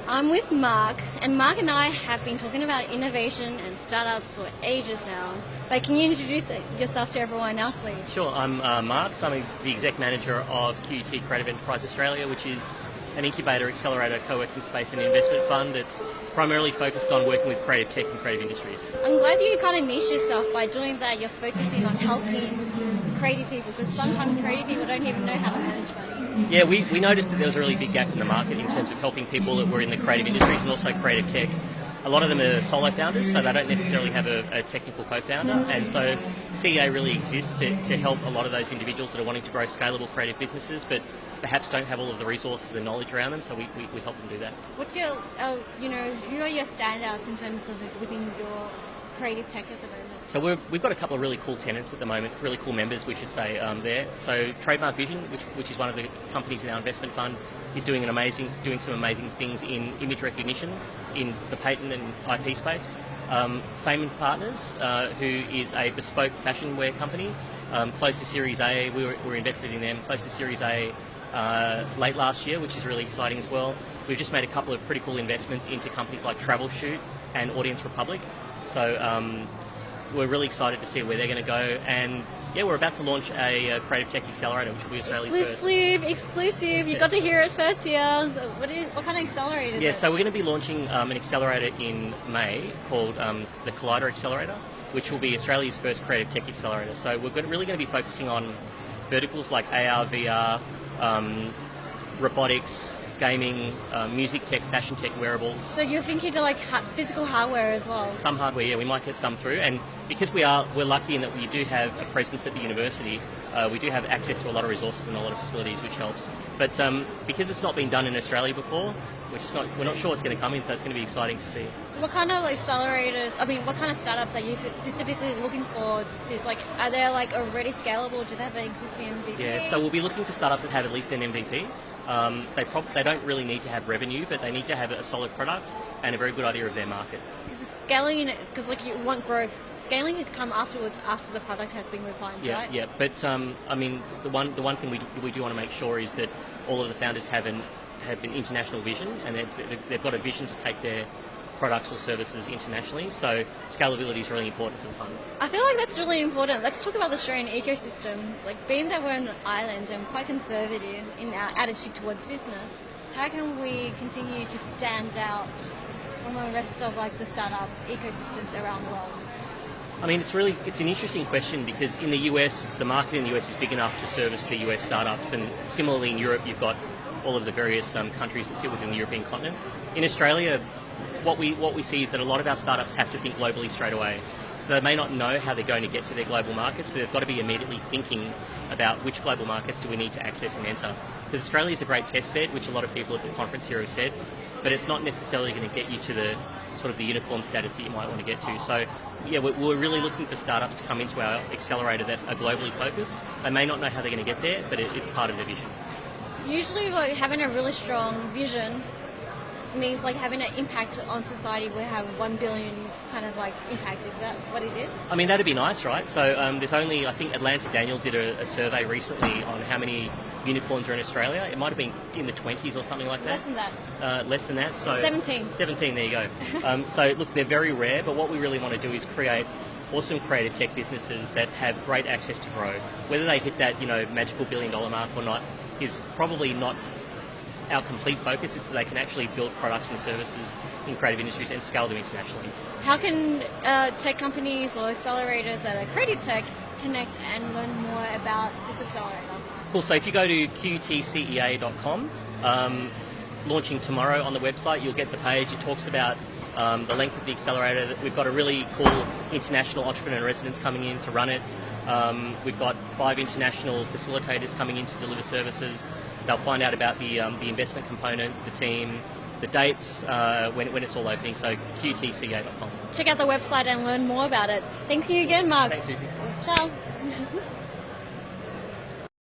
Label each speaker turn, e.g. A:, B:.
A: I'm with Mark, and Mark and I have been talking about innovation and startups for ages now. But can you introduce yourself to everyone else, please?
B: Sure, I'm Mark, so I'm the Exec Manager of QUT Creative Enterprise Australia, which is an incubator, accelerator, co-working space and investment fund that's primarily focused on working with creative tech and creative industries.
A: I'm glad you kind of niche yourself by doing that. You're focusing on helping creative people, because sometimes creative people don't even know how to manage money.
B: Yeah, we noticed that there was a really big gap in the market in terms of helping people that were in the creative industries and also creative tech. A lot of them are solo founders, so they don't necessarily have a technical co-founder, and so CEA really exists to help a lot of those individuals that are wanting to grow scalable creative businesses, but perhaps don't have all of the resources and knowledge around them, so we help them do that.
A: What's your, who are your standouts in terms of within your creative tech at the moment?
B: So we've got a couple of really cool tenants at the moment, really cool members, we should say, there. So Trademark Vision, which is one of the companies in our investment fund, is doing some amazing things in image recognition in the patent and IP space. Fame & Partners, who is a bespoke fashion wear company, close to Series A. We're invested in them, close to Series A late last year, which is really exciting as well. We've just made a couple of pretty cool investments into companies like Troubleshoot and Audience Republic. So we're really excited to see where they're going to go, and yeah, we're about to launch a creative tech accelerator, which will be Australia's first.
A: Exclusive! You got to hear it first here. What kind of accelerator is it?
B: So we're going to be launching an accelerator in May called the Collider Accelerator, which will be Australia's first creative tech accelerator. So we're really going to be focusing on verticals like AR, VR, robotics, gaming, music tech, fashion tech, wearables.
A: So you're thinking to like physical hardware as well?
B: Some hardware, yeah, we might get some through, and because we're lucky in that we do have a presence at the university, we do have access to a lot of resources and a lot of facilities, which helps. But because it's not been done in Australia before, we're not sure what's going to come in, so it's going to be exciting to see.
A: So what kind of accelerators, what kind of startups are you specifically looking for? Are they already scalable? Do they have an existing MVP?
B: Yeah, so we'll be looking for startups that have at least an MVP. They don't really need to have revenue, but they need to have a solid product and a very good idea of their market.
A: Scaling, because you want growth, scaling can come afterwards after the product has been refined, right?
B: Yeah. But the one thing we do want to make sure is that all of the founders have an international vision, and they've got a vision to take their products or services internationally, so scalability is really important for the fund.
A: I feel like that's really important. Let's talk about the Australian ecosystem. Being that we're an island and quite conservative in our attitude towards business, how can we continue to stand out from the rest of the startup ecosystems around the world?
B: It's an interesting question, because in the US, the market in the US is big enough to service the US startups, and similarly in Europe, you've got all of the various countries that sit within the European continent. In Australia, what we see is that a lot of our startups have to think globally straight away. So they may not know how they're going to get to their global markets, but they've got to be immediately thinking about which global markets do we need to access and enter. Because Australia is a great test bed, which a lot of people at the conference here have said, but it's not necessarily going to get you to the sort of the unicorn status that you might want to get to. So yeah, we're really looking for startups to come into our accelerator that are globally focused. They may not know how they're going to get there, but it's part of their vision.
A: Usually having a really strong vision means having an impact on society. We have 1 billion kind of impact. Is that what it is?
B: That'd be nice, right? So there's only, I think Atlantic Daniel did a survey recently on how many unicorns are in Australia. It might have been in the 20s or something like that.
A: Less than that.
B: Less than that. So
A: 17.
B: 17, there you go. So look, they're very rare, but what we really want to do is create awesome creative tech businesses that have great access to grow. Whether they hit that magical $1 billion mark or not is probably not our complete focus. Is that they can actually build products and services in creative industries and scale them internationally.
A: How can tech companies or accelerators that are creative tech connect and learn more about this accelerator?
B: Cool, so if you go to qtcea.com, launching tomorrow on the website, you'll get the page. It talks about the length of the accelerator. We've got a really cool international entrepreneur residence coming in to run it. We've got 5 international facilitators coming in to deliver services. They'll find out about the investment components, the team, the dates, when it's all opening, so qtca.com.
A: Check out the website and learn more about it. Thank you again, Mark.
B: Thanks, Susie.
A: Ciao.